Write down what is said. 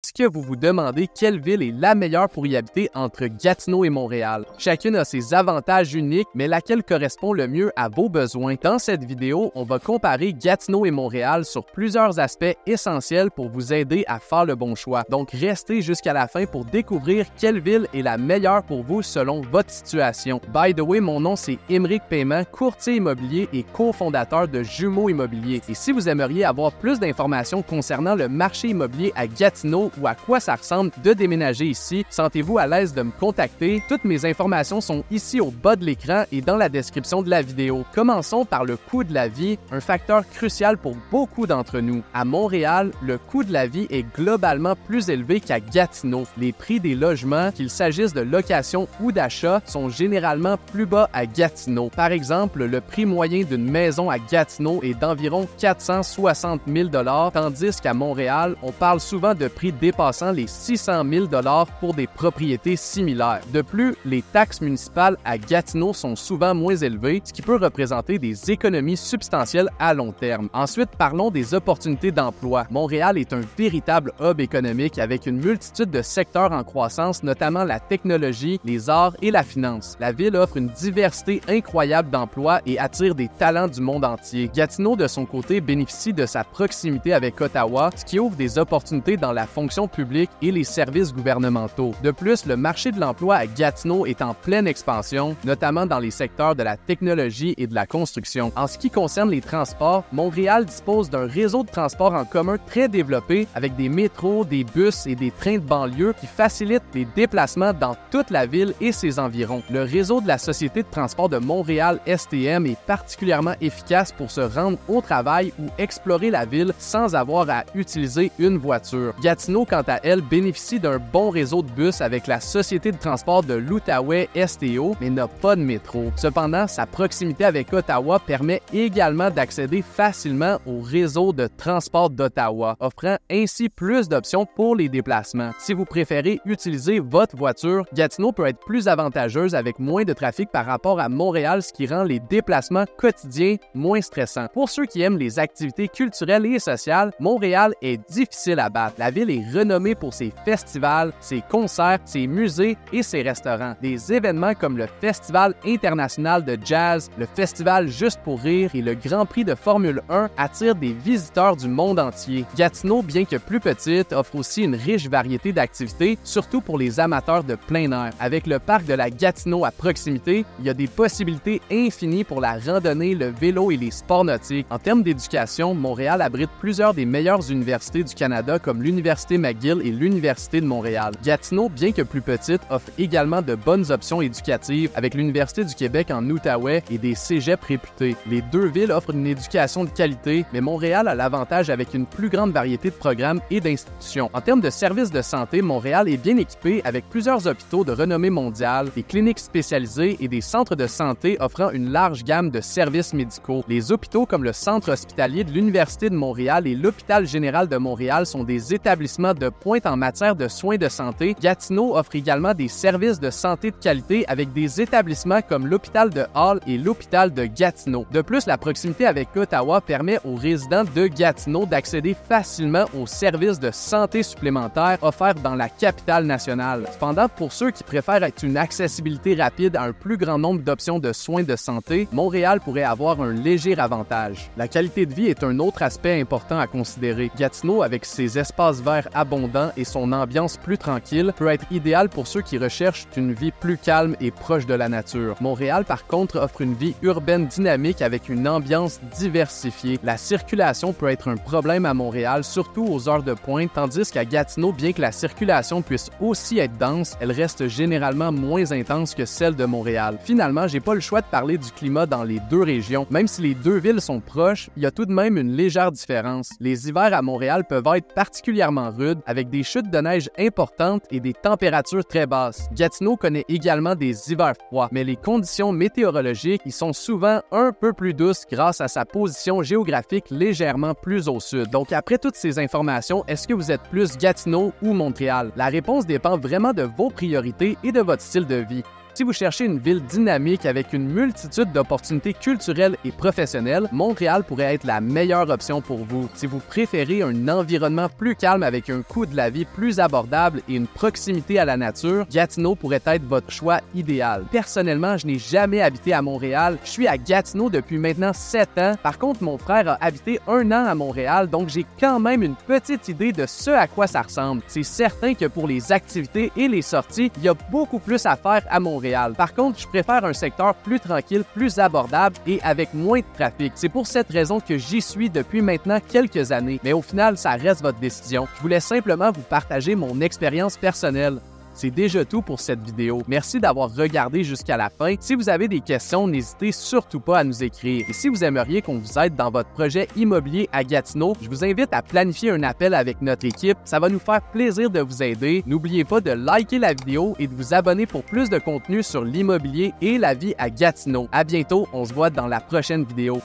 Est-ce que vous vous demandez quelle ville est la meilleure pour y habiter entre Gatineau et Montréal? Chacune a ses avantages uniques, mais laquelle correspond le mieux à vos besoins? Dans cette vidéo, on va comparer Gatineau et Montréal sur plusieurs aspects essentiels pour vous aider à faire le bon choix. Donc restez jusqu'à la fin pour découvrir quelle ville est la meilleure pour vous selon votre situation. By the way, mon nom c'est Émeric Paiement, courtier immobilier et cofondateur de Jumeaux Immobilier. Et si vous aimeriez avoir plus d'informations concernant le marché immobilier à Gatineau ou à quoi ça ressemble de déménager ici, sentez-vous à l'aise de me contacter. Toutes mes informations sont ici au bas de l'écran et dans la description de la vidéo. Commençons par le coût de la vie, un facteur crucial pour beaucoup d'entre nous. À Montréal, le coût de la vie est globalement plus élevé qu'à Gatineau. Les prix des logements, qu'il s'agisse de location ou d'achat, sont généralement plus bas à Gatineau. Par exemple, le prix moyen d'une maison à Gatineau est d'environ 460 000 $, tandis qu'à Montréal, on parle souvent de prix dépassant les 600 000 $ pour des propriétés similaires. De plus, les taxes municipales à Gatineau sont souvent moins élevées, ce qui peut représenter des économies substantielles à long terme. Ensuite, parlons des opportunités d'emploi. Montréal est un véritable hub économique avec une multitude de secteurs en croissance, notamment la technologie, les arts et la finance. La ville offre une diversité incroyable d'emplois et attire des talents du monde entier. Gatineau, de son côté, bénéficie de sa proximité avec Ottawa, ce qui ouvre des opportunités dans la fonction publique et les services gouvernementaux. De plus, le marché de l'emploi à Gatineau est en pleine expansion, notamment dans les secteurs de la technologie et de la construction. En ce qui concerne les transports, Montréal dispose d'un réseau de transport en commun très développé avec des métros, des bus et des trains de banlieue qui facilitent les déplacements dans toute la ville et ses environs. Le réseau de la Société de transport de Montréal STM est particulièrement efficace pour se rendre au travail ou explorer la ville sans avoir à utiliser une voiture. Gatineau, quant à elle, bénéficie d'un bon réseau de bus avec la Société de transport de l'Outaouais STO, mais n'a pas de métro. Cependant, sa proximité avec Ottawa permet également d'accéder facilement au réseau de transport d'Ottawa, offrant ainsi plus d'options pour les déplacements. Si vous préférez utiliser votre voiture, Gatineau peut être plus avantageuse avec moins de trafic par rapport à Montréal, ce qui rend les déplacements quotidiens moins stressants. Pour ceux qui aiment les activités culturelles et sociales, Montréal est difficile à battre. La ville est renommée pour ses festivals, ses concerts, ses musées et ses restaurants. Des événements comme le Festival international de jazz, le Festival Juste pour rire et le Grand Prix de Formule 1 attirent des visiteurs du monde entier. Gatineau, bien que plus petite, offre aussi une riche variété d'activités, surtout pour les amateurs de plein air. Avec le parc de la Gatineau à proximité, il y a des possibilités infinies pour la randonnée, le vélo et les sports nautiques. En termes d'éducation, Montréal abrite plusieurs des meilleures universités du Canada comme l'Université McGill et l'Université de Montréal. Gatineau, bien que plus petite, offre également de bonnes options éducatives avec l'Université du Québec en Outaouais et des cégeps réputés. Les deux villes offrent une éducation de qualité, mais Montréal a l'avantage avec une plus grande variété de programmes et d'institutions. En termes de services de santé, Montréal est bien équipé avec plusieurs hôpitaux de renommée mondiale, des cliniques spécialisées et des centres de santé offrant une large gamme de services médicaux. Les hôpitaux comme le Centre hospitalier de l'Université de Montréal et l'Hôpital général de Montréal sont des établissements de pointe en matière de soins de santé. Gatineau offre également des services de santé de qualité avec des établissements comme l'Hôpital de Hall et l'Hôpital de Gatineau. De plus, la proximité avec Ottawa permet aux résidents de Gatineau d'accéder facilement aux services de santé supplémentaires offerts dans la capitale nationale. Cependant, pour ceux qui préfèrent une accessibilité rapide à un plus grand nombre d'options de soins de santé, Montréal pourrait avoir un léger avantage. La qualité de vie est un autre aspect important à considérer. Gatineau, avec ses espaces verts abondants et son ambiance plus tranquille, peut être idéal pour ceux qui recherchent une vie plus calme et proche de la nature. Montréal, par contre, offre une vie urbaine dynamique avec une ambiance diversifiée. La circulation peut être un problème à Montréal, surtout aux heures de pointe, tandis qu'à Gatineau, bien que la circulation puisse aussi être dense, elle reste généralement moins intense que celle de Montréal. Finalement, j'ai pas le choix de parler du climat dans les deux régions. Même si les deux villes sont proches, il y a tout de même une légère différence. Les hivers à Montréal peuvent être particulièrement rudes, avec des chutes de neige importantes et des températures très basses. Gatineau connaît également des hivers froids, mais les conditions météorologiques y sont souvent un peu plus douces grâce à sa position géographique légèrement plus au sud. Donc après toutes ces informations, est-ce que vous êtes plus Gatineau ou Montréal? La réponse dépend vraiment de vos priorités et de votre style de vie. Si vous cherchez une ville dynamique avec une multitude d'opportunités culturelles et professionnelles, Montréal pourrait être la meilleure option pour vous. Si vous préférez un environnement plus calme avec un coût de la vie plus abordable et une proximité à la nature, Gatineau pourrait être votre choix idéal. Personnellement, je n'ai jamais habité à Montréal. Je suis à Gatineau depuis maintenant 7 ans. Par contre, mon frère a habité 1 an à Montréal, donc j'ai quand même une petite idée de ce à quoi ça ressemble. C'est certain que pour les activités et les sorties, il y a beaucoup plus à faire à Montréal. Par contre, je préfère un secteur plus tranquille, plus abordable et avec moins de trafic. C'est pour cette raison que j'y suis depuis maintenant quelques années. Mais au final, ça reste votre décision. Je voulais simplement vous partager mon expérience personnelle. C'est déjà tout pour cette vidéo. Merci d'avoir regardé jusqu'à la fin. Si vous avez des questions, n'hésitez surtout pas à nous écrire. Et si vous aimeriez qu'on vous aide dans votre projet immobilier à Gatineau, je vous invite à planifier un appel avec notre équipe. Ça va nous faire plaisir de vous aider. N'oubliez pas de liker la vidéo et de vous abonner pour plus de contenu sur l'immobilier et la vie à Gatineau. À bientôt, on se voit dans la prochaine vidéo.